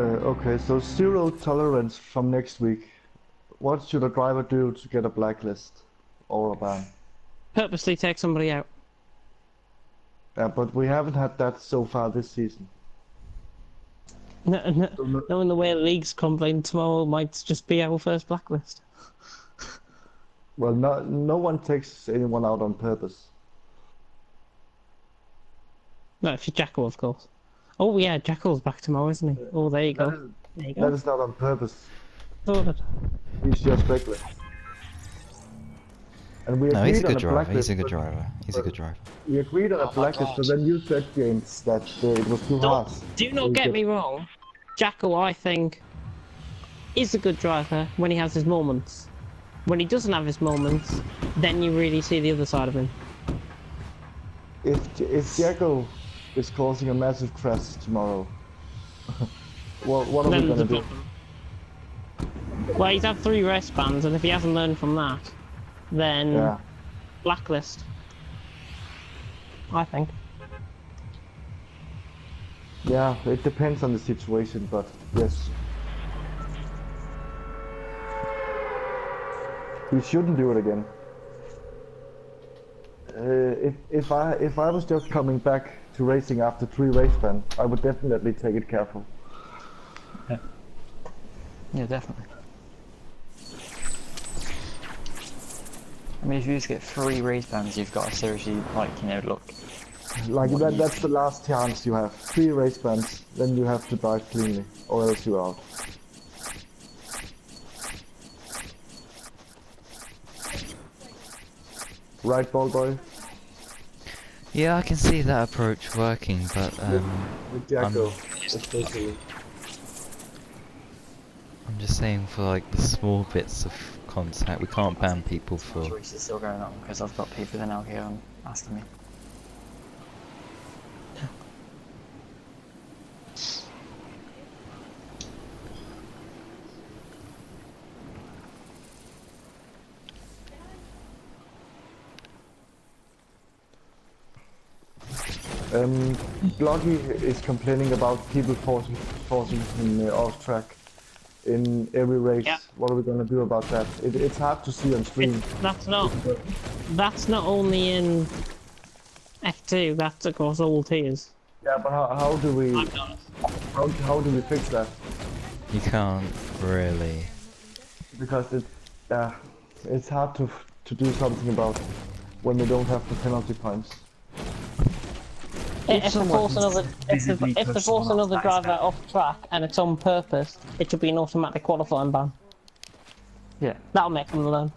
Okay, so zero tolerance from next week. What should a driver do to get a blacklist or a ban? Purposely take somebody out. Yeah, but we haven't had that so far this season. Knowing the way the league's crumbling, tomorrow might just be our first blacklist. Well, no one takes anyone out on purpose. No, if you're Jackal, of course. Oh yeah, Jackal's back tomorrow, isn't he? Oh, there you go. There you That go. is not on purpose. Sorted. He's just reckless. And we No, he's a agreed on good a driver. blacklist. He's a good driver. He's a good driver. We agreed on a blacklist, but then you said, James, that it was too harsh. Do not get me wrong. Jackal, I think, is a good driver when he has his moments. When he doesn't have his moments, then you really see the other side of him. If Jacko is causing a massive crash tomorrow, what are we gonna do? Well, he's had 3 race bans, and if he hasn't learned from that, then blacklist. I think. Yeah, it depends on the situation, but yes. He shouldn't do it again. If I was just coming back to racing after 3 race bans, I would definitely take it careful. Yeah, definitely. I mean, if you just get 3 race bans, you've got to seriously, like, you know, look. Like that's the last chance you have. 3 race bans, then you have to drive cleanly, or else you're out. Right, ball boy? Yeah, I can see that approach working, but With Jacko, especially. I'm just saying for like the small bits of contact, we can't ban people for. My choice is still going on because I've got people in out here asking me. Bloggy is complaining about people forcing him off track in every race. Yeah. What are we gonna do about that? It's hard to see on screen. That's not only in F2. That's across all tiers. Yeah, but how do we how do we fix that? You can't really. Because it's hard to do something about when they don't have the penalty points. If they force another driver off track and it's on purpose, it should be an automatic qualifying ban. Yeah. That'll make them learn.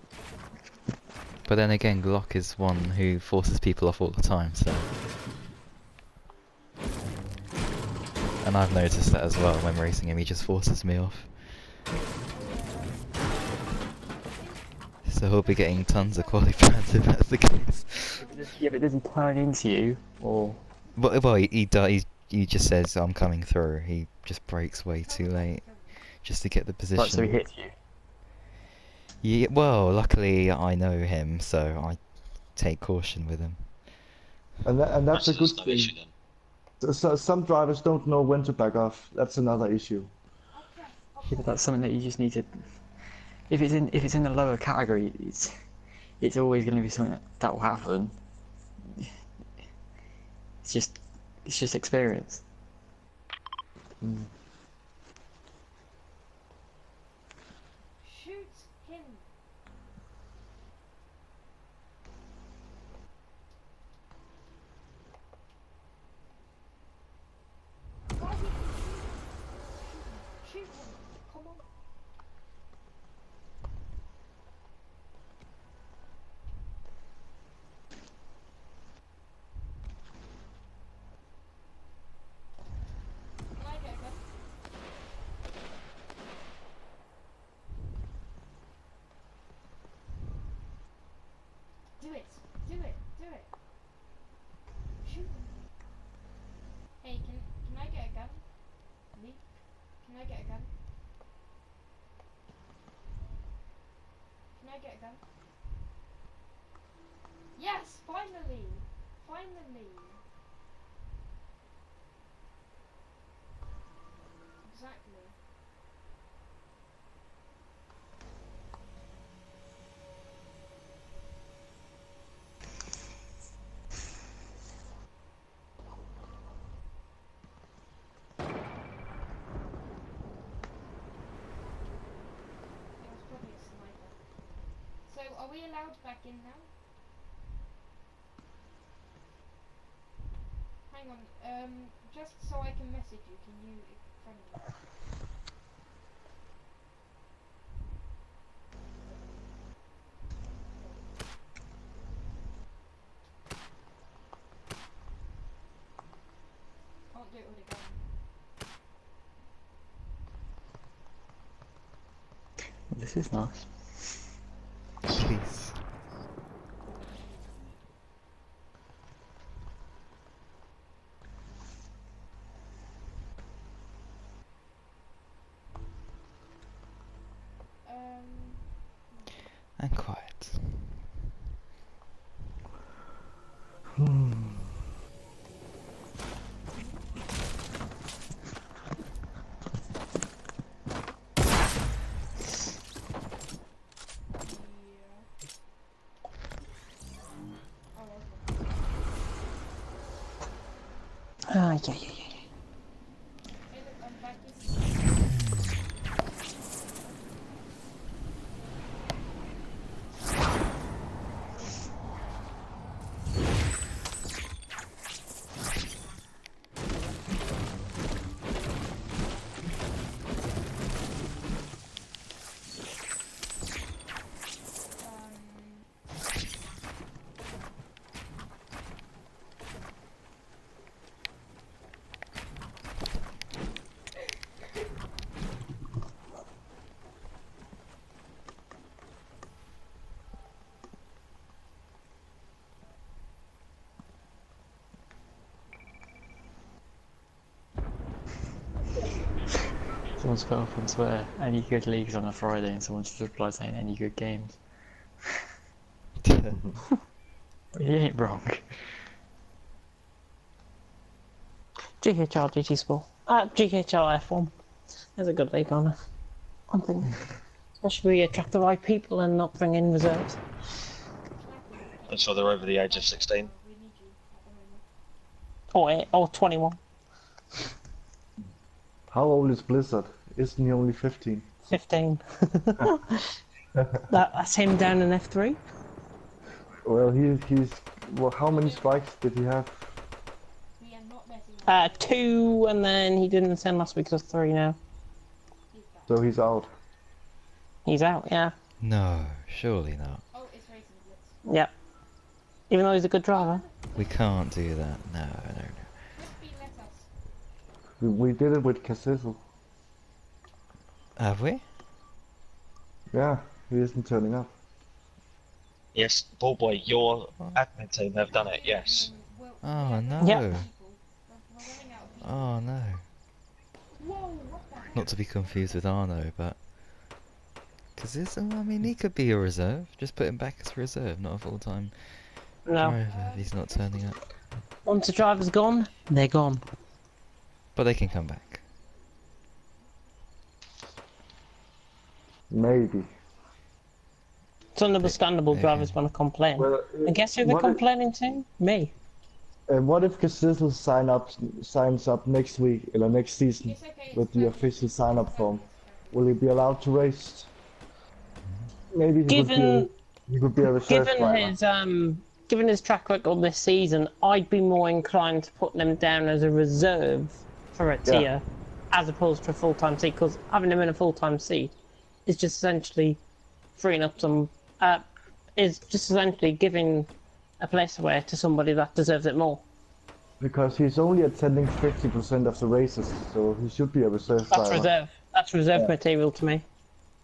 But then again, Glock is one who forces people off all the time, so. And I've noticed that as well when racing him, he just forces me off. So he'll be getting tons of quality bans if that's the case. Yeah, but does he turn into you, or...? Well, he just says, I'm coming through. He just brakes way too late, just to get the position. Right, so he hits you? Yeah, well, luckily I know him, so I take caution with him. And that's a good thing. So some drivers don't know when to back off. That's another issue. Yeah, but that's something that you just need to... If it's in the lower category, it's always going to be something that will happen. It's just experience. Mm. Shoot him. Shoot him. Come on. Can I get a gun? Do it. Do it. Do it. Shoot him. Hey, can I get a gun? Me? Can I get a gun? Can I get a gun? Yes, finally! Finally! Exactly. are we allowed back in now? Hang on, just so I can message you, can you friend me? Can't do it with a gun. This is nice. Please. And quiet. Ah, yeah. Hey, look, I'm back in. Someone's put up on Twitter, any good leagues on a Friday, and someone's just replied saying any good games. You ain't wrong. GHR GT Sport. GHR F1. There's a good league on it. I'm thinking. Especially we attract the right people and not bring in reserves. And so they're over the age of 16. We need you at the moment. Or 21. How old is Blizzard? Isn't he only 15? 15. That's him down in F3. Well, he's. Well, how many strikes did he have? We are not messing with 2, and then he didn't send last week, so 3 now. he's back. So he's out. He's out, yeah. No, surely not. Oh, it's racing blitz. Yep. Even though he's a good driver. We can't do that. No. Crispy, let us. We did it with Cassizzle. Have we? Yeah, he isn't turning up. Yes, Ballboy, your admin team have done it, yes. Oh no. Yep. We're running out of people. Oh no. Whoa, what the heck? Not to be confused with Arno, but... Because this, I mean, he could be a reserve. Just put him back as a reserve, not a full-time No. driver if he's not turning up. Once the driver's gone, they're gone. But they can come back. Maybe. It's understandable Yeah. drivers want to complain. Well, And guess who they're what if- complaining to? Me. What if Cassizzle signs up next week or next season It's okay, with it's the fine. official sign-up form? Will he be allowed to race? Maybe he could be a reserve driver. Given his track record this season, I'd be more inclined to put them down as a reserve for a tier, as opposed to a full-time seat. Because having him in a full-time seat is just essentially freeing up some. Is just essentially giving a place away to somebody that deserves it more. Because he's only attending 50% of the races, so he should be a reserve That's driver. reserve. That's reserve material to me.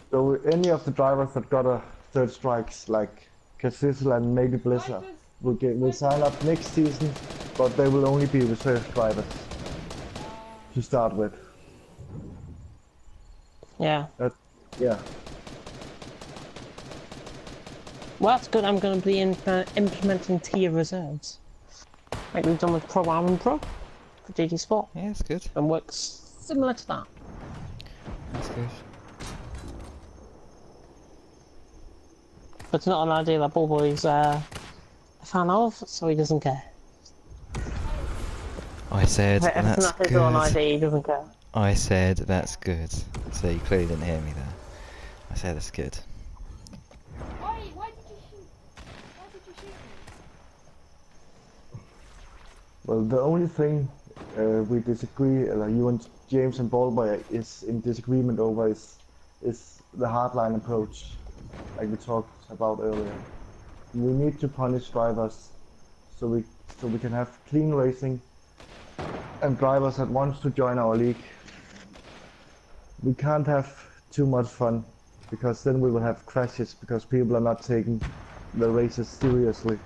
So any of the drivers that got a third strikes, like Cassizzle and maybe Blizzard, will sign up next season, but they will only be reserve drivers to start with. Yeah. Yeah. Well, that's good. I'm going to be implementing tier reserves, like we've done with Pro Am and Pro for GT Sport, Yeah, it's good. and works similar to that. That's good. But it's not an idea that Ballboy's a fan of, so he doesn't care. I said But everything that's that's his own good. idea, he doesn't care. I said that's good. So you clearly didn't hear me there. I said that's good. Why did you Well, the only thing we disagree, you and James and Ballboy is in disagreement over is the hardline approach, like we talked about earlier. We need to punish drivers so we can have clean racing and drivers that wants to join our league. We can't have too much fun because then we will have crashes because people are not taking the races seriously.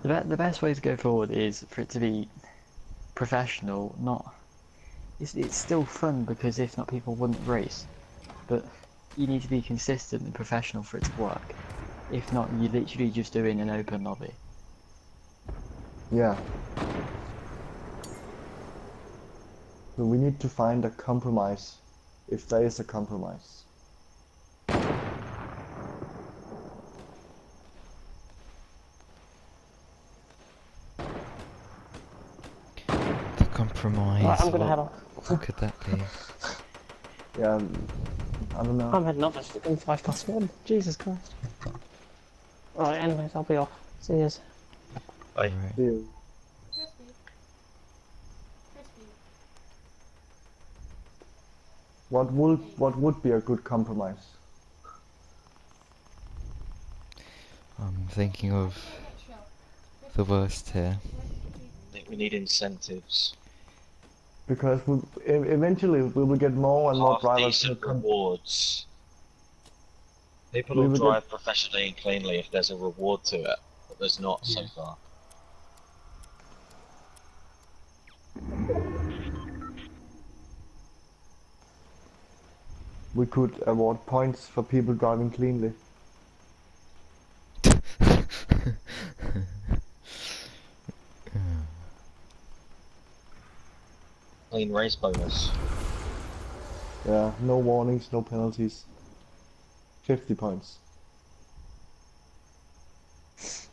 The best way to go forward is for it to be professional, not... It's still fun because if not people wouldn't race, but you need to be consistent and professional for it to work. If not, you're literally just doing an open lobby. Yeah. So we need to find a compromise, if there is a compromise. The compromise. Right, I'm gonna head off. What could that be? Yeah, I don't know. I'm heading off. It's fucking 1:05. Jesus Christ. Right, anyways, I'll be off. See yous. Bye. Right. See you. Crispy. Crispy. What would be a good compromise? I'm thinking of Get shot. the worst here. I think we need incentives. Because eventually we will get more and more Half drivers to decent come. rewards. People We will will drive professionally and cleanly if there's a reward to it, but there's not so far. We could award points for people driving cleanly. Clean race bonus. Yeah, no warnings, no penalties. 50 points.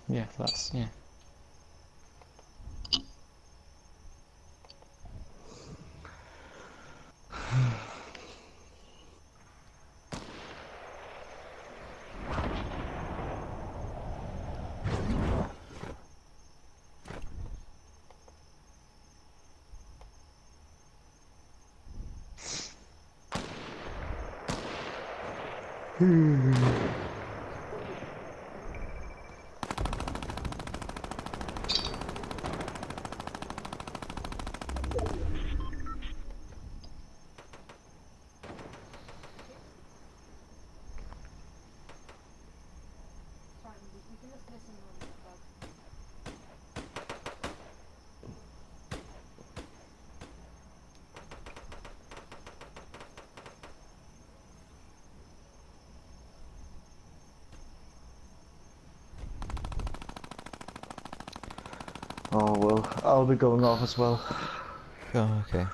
Yeah, that's... yeah. Fine, we can just listen on the bug. Oh well, I'll be going off as well. Oh, okay.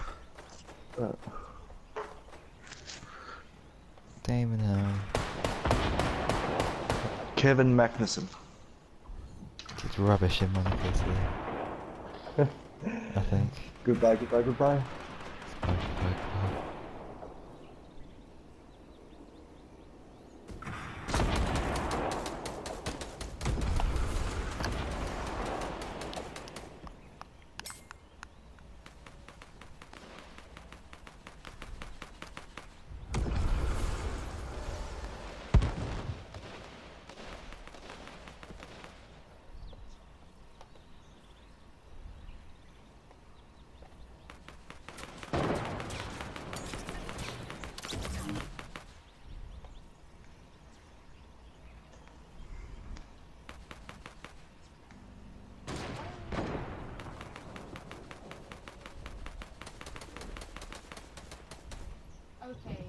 Uh, Damon, Kevin Magnussen. did rubbish in Monaco today. I think. Goodbye, goodbye, goodbye. Bye, bye, bye. Okay.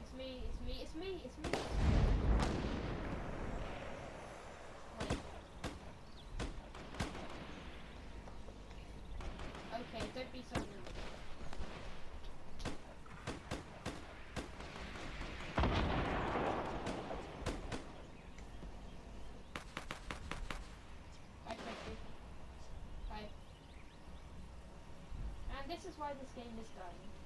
It's me. Wait. Okay, don't be so rude. this is why this game is dying.